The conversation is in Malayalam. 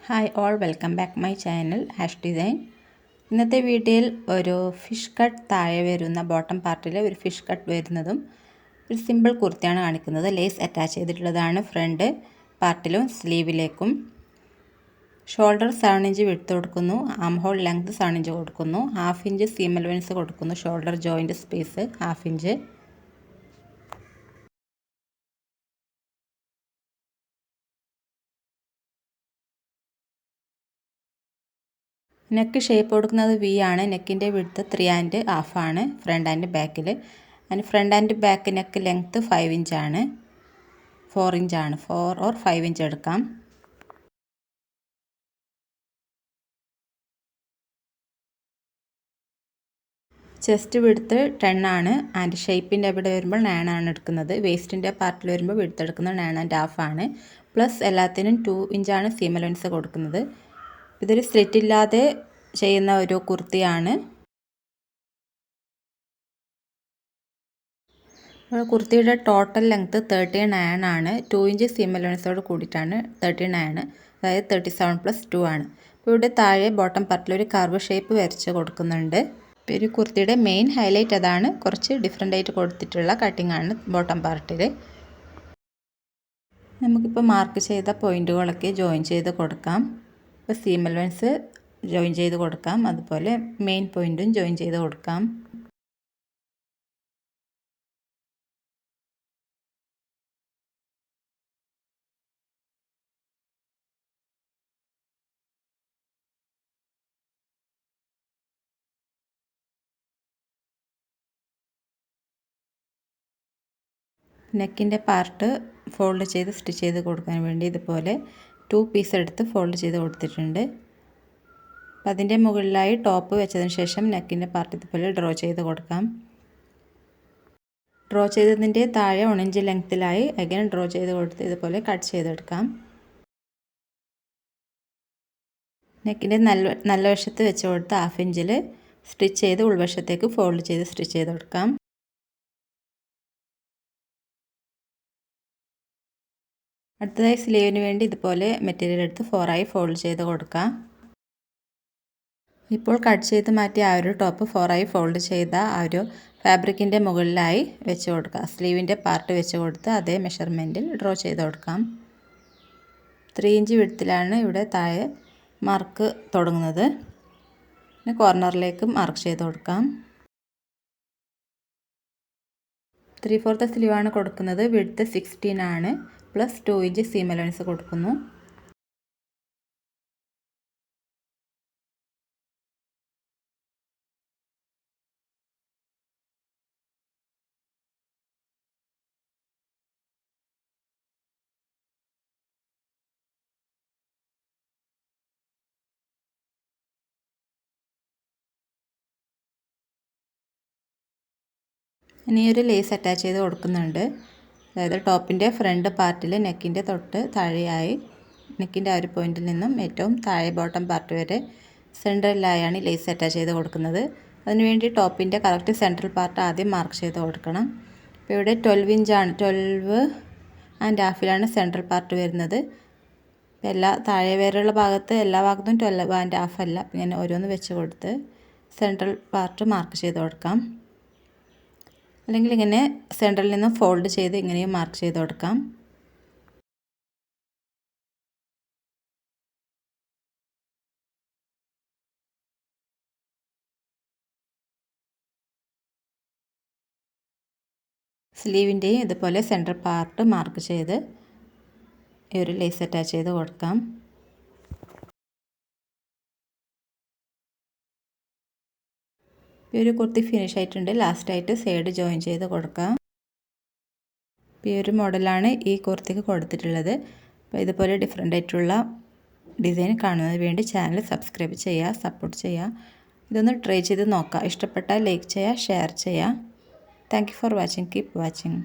Hi all welcome back my channel hash design. ഇന്നത്തെ വീഡിയോയിൽ ഒരു ഫിഷ് കട്ട് താഴെ വരുന്ന ബോട്ടം പാർട്ടിൽ ഒരു ഫിഷ് കട്ട് വരുന്നതും ഒരു സിമ്പിൾ കുർത്തിയാണ് കാണിക്കുന്നത്. ലേസ് അറ്റാച്ച് ചെയ്തിട്ടുള്ളതാണ് ഫ്രണ്ട് പാർട്ടിലും സ്ലീവിലേക്കും. ഷോൾഡർ 7 ഇഞ്ച് വിഡ്ത്ത് കൊടുക്കുന്നു. ആം ഹോൾ ലെങ്ത് 7 ഇഞ്ച് കൊടുക്കുന്നു. 1/2 ഇഞ്ച് സീം അലവൻസ് കൊടുക്കുന്നു. Shoulder joint space 1/2 inch. Neck shape കൊടുക്കുന്നത് വി ആണ്. നെക്കിൻ്റെ വിഡ്ത്ത് 3.5 ആണ് ഫ്രണ്ട് ആൻഡ് ബാക്കിൽ. അതിന് front and back neck length 5 ഇഞ്ചാണ്. 4 ഇഞ്ചാണ്. 4 ഓർ 5 ഇഞ്ച് എടുക്കാം. ചെസ്റ്റ് വിഡ്ത്ത് 10 ആണ്. ആൻഡ് ഷേപ്പിൻ്റെ അവിടെ വരുമ്പോൾ 9 ആണ് എടുക്കുന്നത്. വേസ്റ്റിൻ്റെ പാർട്ടിൽ വരുമ്പോൾ വിഡ്ത്ത് എടുക്കുന്നത് 9.5 ആണ്. പ്ലസ് എല്ലാത്തിനും 2 ഇഞ്ചാണ് സീം അലവൻസ് കൊടുക്കുന്നത്. ഇതൊരു സ്ലിറ്റ് ഇല്ലാതെ ചെയ്യുന്ന ഒരു കുർത്തിയാണ്. കുർത്തിയുടെ ടോട്ടൽ ലെങ്ത്ത് 39 ആണ്. 2 ഇഞ്ച് സീം അലവൻസോട് കൂടിയിട്ടാണ് 39, അതായത് 37+2 ആണ്. അപ്പോൾ ഇവിടെ താഴെ ബോട്ടം പാർട്ടിൽ ഒരു കർവ് ഷേപ്പ് വരച്ച് കൊടുക്കുന്നുണ്ട്. ഇപ്പോൾ ഒരു കുർത്തിയുടെ മെയിൻ ഹൈലൈറ്റ് അതാണ്. കുറച്ച് ഡിഫറെൻ്റ് ആയിട്ട് കൊടുത്തിട്ടുള്ള കട്ടിംഗ് ആണ് ബോട്ടം പാർട്ടിൽ. നമുക്കിപ്പോൾ മാർക്ക് ചെയ്ത പോയിൻറ്റുകളൊക്കെ ജോയിൻ ചെയ്ത് കൊടുക്കാം. ഇപ്പോൾ സീം അലവൻസ് ജോയിൻ ചെയ്ത് കൊടുക്കാം. അതുപോലെ മെയിൻ പോയിൻറ്റും ജോയിൻ ചെയ്ത് കൊടുക്കാം. നെക്കിൻ്റെ പാർട്ട് ഫോൾഡ് ചെയ്ത് സ്റ്റിച്ച് ചെയ്ത് കൊടുക്കാൻ വേണ്ടി ഇതുപോലെ 2 പീസ് എടുത്ത് ഫോൾഡ് ചെയ്ത് കൊടുത്തിട്ടുണ്ട്. അപ്പം അതിൻ്റെ മുകളിലായി ടോപ്പ് വെച്ചതിന് ശേഷം നെക്കിൻ്റെ പാർട്ട് ഇതുപോലെ ഡ്രോ ചെയ്ത് കൊടുക്കാം. ഡ്രോ ചെയ്തതിൻ്റെ താഴെ 1 ഇഞ്ച് ലെങ്ത്തിലായി അഗൈൻ ഡ്രോ ചെയ്ത് കൊടുത്ത് ഇതുപോലെ കട്ട് ചെയ്തെടുക്കാം. നെക്കിൻ്റെ നല്ല വശത്ത് വെച്ച് കൊടുത്ത് 1/2 ഇഞ്ചിൽ സ്റ്റിച്ച് ചെയ്ത് ഉൾവശത്തേക്ക് ഫോൾഡ് ചെയ്ത് സ്റ്റിച്ച് ചെയ്ത് കൊടുക്കാം. അടുത്തതായി സ്ലീവിന് വേണ്ടി ഇതുപോലെ മെറ്റീരിയൽ എടുത്ത് 4 ആയി ഫോൾഡ് ചെയ്ത് കൊടുക്കാം. ഇപ്പോൾ കട്ട് ചെയ്ത് മാറ്റിയ ആ ഒരു ടോപ്പ് 4 ആയി ഫോൾഡ് ചെയ്ത ആ ഒരു ഫാബ്രിക്കിൻ്റെ മുകളിലായി വെച്ച് കൊടുക്കുക. സ്ലീവിൻ്റെ പാർട്ട് വെച്ച് കൊടുത്ത് അതേ മെഷർമെൻറ്റിൽ ഡ്രോ ചെയ്ത് കൊടുക്കാം. 3 ഇഞ്ച് വിഡ്ത്തിലാണ് ഇവിടെ താഴെ മാർക്ക് തുടങ്ങുന്നത്. പിന്നെ കോർണറിലേക്ക് മാർക്ക് ചെയ്ത് കൊടുക്കാം. 3/4 സ്ലീവാണ് കൊടുക്കുന്നത്. വിഡ്ത്ത് 16 ആണ്. പ്ലസ് 2 ഇഞ്ച് സീം അലവൻസ് കൊടുക്കുന്നു. ഇനി ഒരു ലേസ് അറ്റാച്ച് ചെയ്ത് കൊടുക്കുന്നുണ്ട്. അതായത് ടോപ്പിൻ്റെ ഫ്രണ്ട് പാർട്ടിൽ നെക്കിൻ്റെ തൊട്ട് താഴെയായി നെക്കിൻ്റെ ആ ഒരു പോയിന്റിൽ നിന്നും ഏറ്റവും താഴെ ബോട്ടം പാർട്ട് വരെ സെൻട്രലിലായാണ് ലേസ് അറ്റാച്ച് ചെയ്ത് കൊടുക്കുന്നത്. അതിനുവേണ്ടി ടോപ്പിൻ്റെ കറക്റ്റ് സെൻട്രൽ പാർട്ട് ആദ്യം മാർക്ക് ചെയ്ത് കൊടുക്കണം. ഇപ്പോൾ ഇവിടെ 12 ഇഞ്ചാണ്. 12.5 സെൻട്രൽ പാർട്ട് വരുന്നത്. എല്ലാ താഴെ വരെയുള്ള ഭാഗത്ത് എല്ലാ ഭാഗത്തും 12.5 അല്ല. അപ്പം ഞാൻ ഓരോന്ന് വെച്ച് കൊടുത്ത് സെൻട്രൽ പാർട്ട് മാർക്ക് ചെയ്ത് കൊടുക്കാം. അല്ലെങ്കിൽ ഇങ്ങനെ സെൻട്രലിൽ നിന്ന് ഫോൾഡ് ചെയ്ത് ഇങ്ങനെയും മാർക്ക് ചെയ്ത് കൊടുക്കാം. സ്ലീവിൻ്റെയും ഇതുപോലെ സെൻട്രൽ പാർട്ട് മാർക്ക് ചെയ്ത് ഈ ഒരു ലേസ് അറ്റാച്ച് ചെയ്ത് കൊടുക്കാം. ഈ ഒരു കുർത്തി ഫിനിഷ് ആയിട്ടുണ്ട്. ലാസ്റ്റായിട്ട് സൈഡ് ജോയിൻ ചെയ്ത് കൊടുക്കാം. ഈ ഒരു മോഡലാണ് ഈ കുർത്തിക്ക് കൊടുത്തിട്ടുള്ളത്. അപ്പോൾ ഇതുപോലെ ഡിഫറെൻ്റ് ആയിട്ടുള്ള ഡിസൈൻ കാണുന്നതിന് വേണ്ടി ചാനൽ സബ്സ്ക്രൈബ് ചെയ്യുക, സപ്പോർട്ട് ചെയ്യുക. ഇതൊന്ന് ട്രൈ ചെയ്ത് നോക്കുക. ഇഷ്ടപ്പെട്ടാൽ ലൈക്ക് ചെയ്യുക, ഷെയർ ചെയ്യുക. Thank you for watching. Keep watching.